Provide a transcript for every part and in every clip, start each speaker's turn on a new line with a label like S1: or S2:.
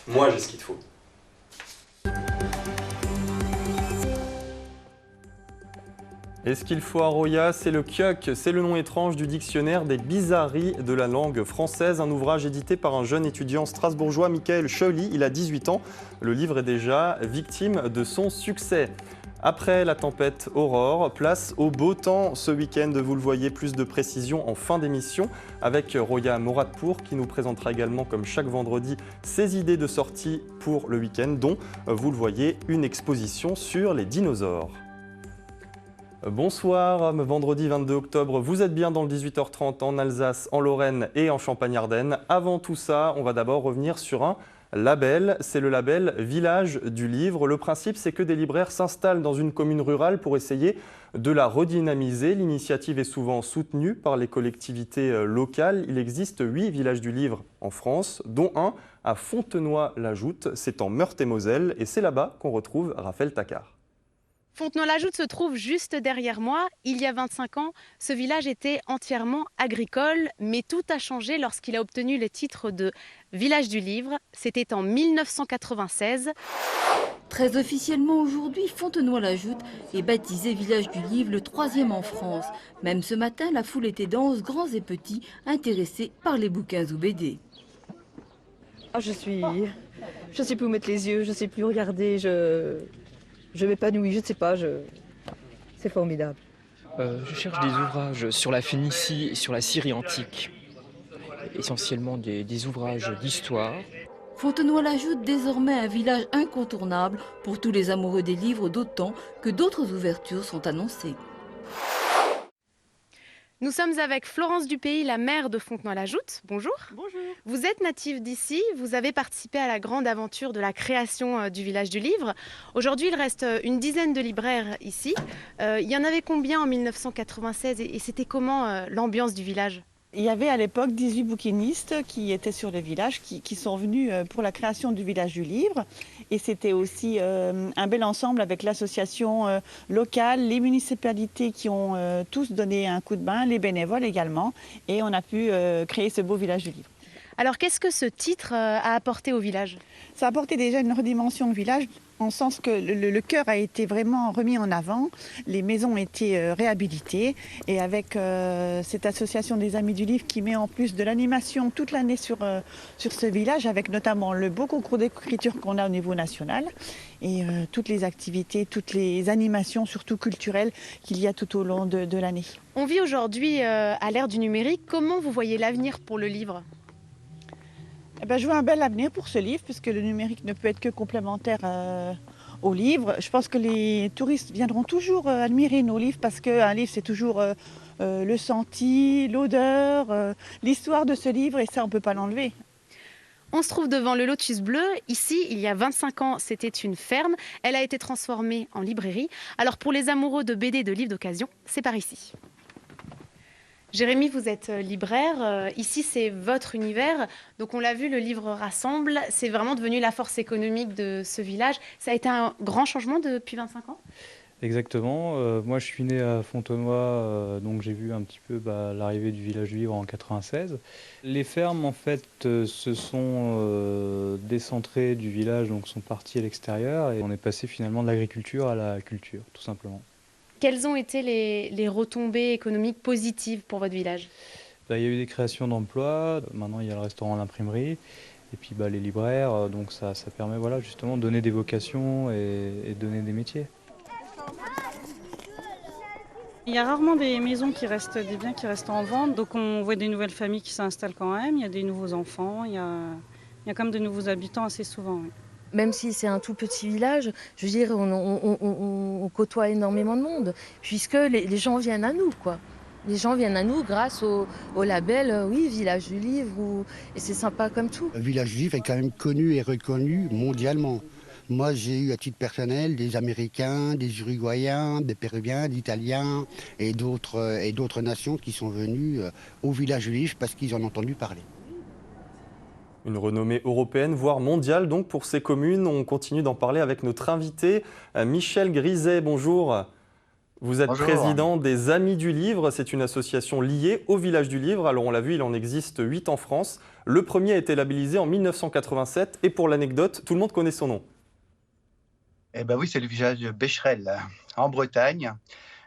S1: Moi, j'ai ce qu'il te faut. Et ce qu'il faut à Roya, c'est le Kyuk, c'est le nom étrange du dictionnaire des bizarreries de la langue française, un ouvrage édité par un jeune étudiant strasbourgeois, Michael Scheuly, il a 18 ans. Le livre est déjà victime de son succès. Après la tempête Aurore, place au beau temps ce week-end. Vous le voyez, plus de précisions en fin d'émission avec Roya Moradpour qui nous présentera également, comme chaque vendredi, ses idées de sortie pour le week-end, dont, vous le voyez, une exposition sur les dinosaures. Bonsoir, vendredi 22 octobre, vous êtes bien dans le 18h30 en Alsace, en Lorraine et en Champagne-Ardenne. Avant tout ça, on va d'abord revenir sur un label, c'est le label Village du Livre. Le principe, c'est que des libraires s'installent dans une commune rurale pour essayer de la redynamiser. L'initiative est souvent soutenue par les collectivités locales. Il existe 8 villages du livre en France, dont un à Fontenoy-la-Joute. C'est en Meurthe-et-Moselle et c'est là-bas qu'on retrouve Raphaël Tacquart.
S2: Fontenoy-la-Joute se trouve juste derrière moi. Il y a 25 ans, ce village était entièrement agricole, mais tout a changé lorsqu'il a obtenu le titre de village du livre. C'était en 1996.
S3: Très officiellement aujourd'hui, Fontenoy-la-Joute est baptisé village du livre, le 3e en France. Même ce matin, la foule était dense, grands et petits, intéressés par les bouquins ou BD.
S4: Ah, je sais plus où mettre les yeux, je sais plus où regarder, je m'épanouis, je ne sais pas, c'est formidable.
S5: Je cherche des ouvrages sur la Phénicie et sur la Syrie antique, essentiellement des ouvrages d'histoire.
S3: Fontenoy-la-Joute, désormais un village incontournable pour tous les amoureux des livres, d'autant que d'autres ouvertures sont annoncées.
S2: Nous sommes avec Florence Dupeys, la maire de Fontenoy-la-Joute. Bonjour.
S6: Bonjour.
S2: Vous êtes native d'ici, vous avez participé à la grande aventure de la création du village du livre. Aujourd'hui, il reste une dizaine de libraires ici. Il y en avait combien en 1996 et c'était comment l'ambiance du village ?
S6: Il y avait à l'époque 18 bouquinistes qui étaient sur le village, qui sont venus pour la création du village du livre. Et c'était aussi un bel ensemble avec l'association locale, les municipalités qui ont tous donné un coup de main, les bénévoles également. Et on a pu créer ce beau village du livre.
S2: Alors qu'est-ce que ce titre a apporté au village ?
S6: Ça a apporté déjà une redimension au village, en sens que le cœur a été vraiment remis en avant, les maisons ont été réhabilitées et avec cette association des Amis du Livre qui met en plus de l'animation toute l'année sur ce village, avec notamment le beau concours d'écriture qu'on a au niveau national et toutes les activités, toutes les animations, surtout culturelles, qu'il y a tout au long de l'année.
S2: On vit aujourd'hui à l'ère du numérique. Comment vous voyez l'avenir pour le livre ?
S6: Je vois un bel avenir pour ce livre, puisque le numérique ne peut être que complémentaire au livre. Je pense que les touristes viendront toujours admirer nos livres, parce qu'un livre, c'est toujours le senti, l'odeur, l'histoire de ce livre, et ça, on ne peut pas l'enlever.
S2: On se trouve devant le Lotus Bleu. Ici, il y a 25 ans, c'était une ferme. Elle a été transformée en librairie. Alors pour les amoureux de BD et de livres d'occasion, c'est par ici. Jérémy, vous êtes libraire. Ici, c'est votre univers. Donc, on l'a vu, le livre rassemble. C'est vraiment devenu la force économique de ce village. Ça a été un grand changement depuis 25 ans ?
S7: Exactement. Moi, je suis né à Fontenoy, donc j'ai vu un petit peu l'arrivée du village du livre en 96. Les fermes, en fait, se sont décentrées du village, donc sont parties à l'extérieur. Et on est passé finalement de l'agriculture à la culture, tout simplement.
S2: Quelles ont été les retombées économiques positives pour votre village ?
S7: Il y a eu des créations d'emplois, maintenant il y a le restaurant, l'imprimerie, et puis les libraires, donc ça permet justement de donner des vocations et donner des métiers.
S8: Il y a rarement des maisons qui restent, des biens qui restent en vente, donc on voit des nouvelles familles qui s'installent quand même, il y a des nouveaux enfants, il y a quand même de nouveaux habitants assez souvent. Oui.
S9: Même si c'est un tout petit village, je veux dire, on côtoie énormément de monde, puisque les gens viennent à nous, quoi. Les gens viennent à nous grâce au label, oui, Village du Livre, et c'est sympa comme tout.
S10: Le Village du Livre est quand même connu et reconnu mondialement. Moi, j'ai eu à titre personnel des Américains, des Uruguayens, des Péruviens, des Italiens et d'autres nations qui sont venus au Village du Livre parce qu'ils en ont entendu parler.
S1: Une renommée européenne, voire mondiale donc pour ces communes. On continue d'en parler avec notre invité, Michel Griset. Bonjour. Vous êtes
S11: Bonjour.
S1: président des Amis du Livre, c'est une association liée au Village du Livre. Alors on l'a vu, il en existe 8 en France. Le premier a été labellisé en 1987 et pour l'anecdote, tout le monde connaît son nom.
S11: Eh ben oui, c'est le village de Becherel, en Bretagne.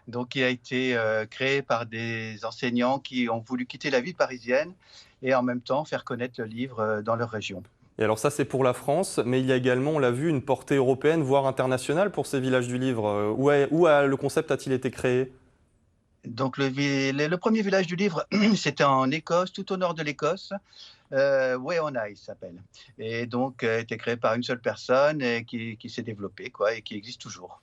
S11: Donc, il a été créé par des enseignants qui ont voulu quitter la ville parisienne et en même temps faire connaître le livre dans leur région.
S1: Et alors ça c'est pour la France, mais il y a également, on l'a vu, une portée européenne, voire internationale pour ces villages du livre. Où le concept a-t-il été créé ?
S11: Donc, le premier village du livre, c'était en Écosse, tout au nord de l'Écosse. Weona, il s'appelle. Et donc, a été créé par une seule personne et qui s'est développé, et qui existe toujours.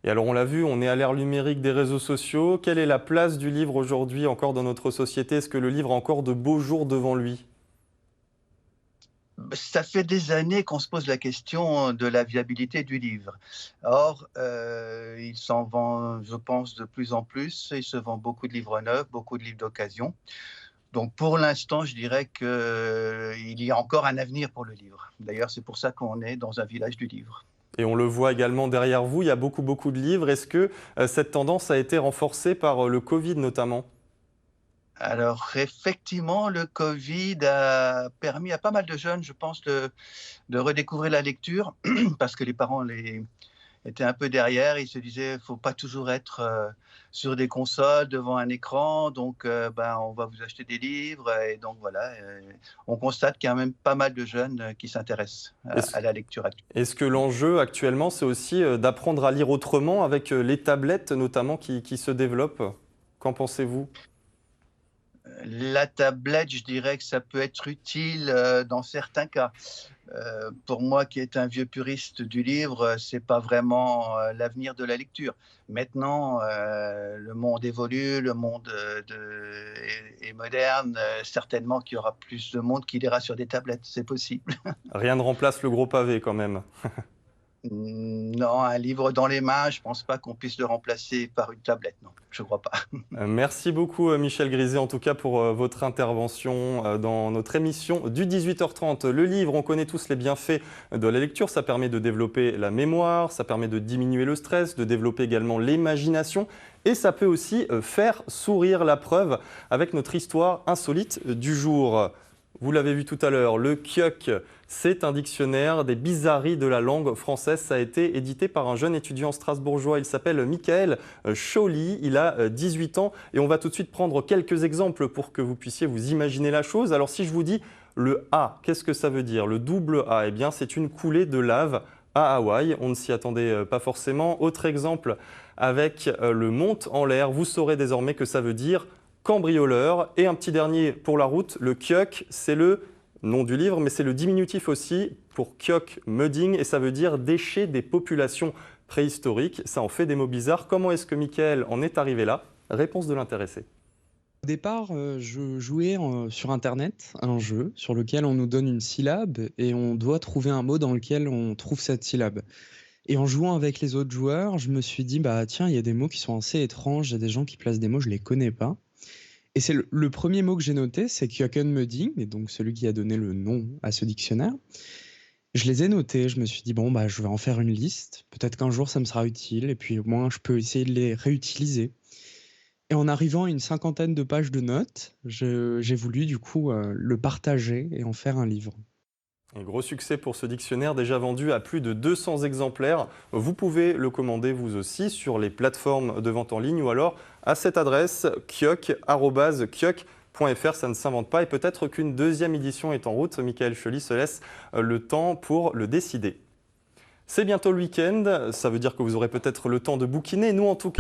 S1: Et alors on l'a vu, on est à l'ère numérique des réseaux sociaux. Quelle est la place du livre aujourd'hui encore dans notre société ? Est-ce que le livre a encore de beaux jours devant lui ?
S11: Ça fait des années qu'on se pose la question de la viabilité du livre. Or, il s'en vend, je pense, de plus en plus. Il se vend beaucoup de livres neufs, beaucoup de livres d'occasion. Donc, pour l'instant, je dirais qu'il y a encore un avenir pour le livre. D'ailleurs, c'est pour ça qu'on est dans un village du livre.
S1: Et on le voit également derrière vous, il y a beaucoup de livres. Est-ce que cette tendance a été renforcée par le Covid notamment ?
S11: Alors, effectivement, le Covid a permis à pas mal de jeunes, je pense, de redécouvrir la lecture parce que les parents étaient un peu derrière. Ils se disaient, il ne faut pas toujours être sur des consoles, devant un écran. Donc, on va vous acheter des livres. Et donc, voilà, on constate qu'il y a même pas mal de jeunes qui s'intéressent à la lecture actuelle.
S1: Est-ce que l'enjeu actuellement, c'est aussi d'apprendre à lire autrement avec les tablettes notamment qui se développent ? Qu'en pensez-vous ?
S11: La tablette, je dirais que ça peut être utile dans certains cas. Pour moi, qui est un vieux puriste du livre, c'est pas vraiment l'avenir de la lecture. Maintenant, le monde évolue, le monde est moderne. Certainement qu'il y aura plus de monde qui lira sur des tablettes, c'est possible.
S1: Rien ne remplace le gros pavé quand même.
S11: Non, un livre dans les mains, je ne pense pas qu'on puisse le remplacer par une tablette, non, je ne crois pas.
S1: Merci beaucoup Michel Griset en tout cas pour votre intervention dans notre émission du 18h30. Le livre, on connaît tous les bienfaits de la lecture, ça permet de développer la mémoire, ça permet de diminuer le stress, de développer également l'imagination et ça peut aussi faire sourire, la preuve avec notre histoire insolite du jour. Vous l'avez vu tout à l'heure, le KIOC, c'est un dictionnaire des bizarreries de la langue française. Ça a été édité par un jeune étudiant strasbourgeois. Il s'appelle Michael Chauly, il a 18 ans. Et on va tout de suite prendre quelques exemples pour que vous puissiez vous imaginer la chose. Alors si je vous dis le A, qu'est-ce que ça veut dire? Le double A, eh bien c'est une coulée de lave à Hawaï. On ne s'y attendait pas forcément. Autre exemple avec le monte en l'air. Vous saurez désormais que ça veut dire cambrioleur. Et un petit dernier pour la route, le KIOC, c'est le nom du livre, mais c'est le diminutif aussi pour Kiock Mudding et ça veut dire déchets des populations préhistoriques. Ça en fait des mots bizarres. Comment est-ce que Michael en est arrivé là? Réponse de l'intéressé.
S12: Au départ, je jouais sur Internet à un jeu sur lequel on nous donne une syllabe et on doit trouver un mot dans lequel on trouve cette syllabe. Et en jouant avec les autres joueurs, je me suis dit, bah tiens, il y a des mots qui sont assez étranges, il y a des gens qui placent des mots, je ne les connais pas. Et c'est le premier mot que j'ai noté, c'est Kjökenmudding, et donc celui qui a donné le nom à ce dictionnaire. Je les ai notés, je me suis dit, bon, bah, je vais en faire une liste. Peut-être qu'un jour, ça me sera utile, et puis au moins, je peux essayer de les réutiliser. Et en arrivant à une 50aine de pages de notes, j'ai voulu du coup le partager et en faire un livre.
S1: Un gros succès pour ce dictionnaire, déjà vendu à plus de 200 exemplaires. Vous pouvez le commander vous aussi sur les plateformes de vente en ligne ou alors à cette adresse kioc@kioc.fr. Ça ne s'invente pas et peut-être qu'une deuxième édition est en route. Michael Chauly se laisse le temps pour le décider. C'est bientôt le week-end, ça veut dire que vous aurez peut-être le temps de bouquiner. Nous en tout cas,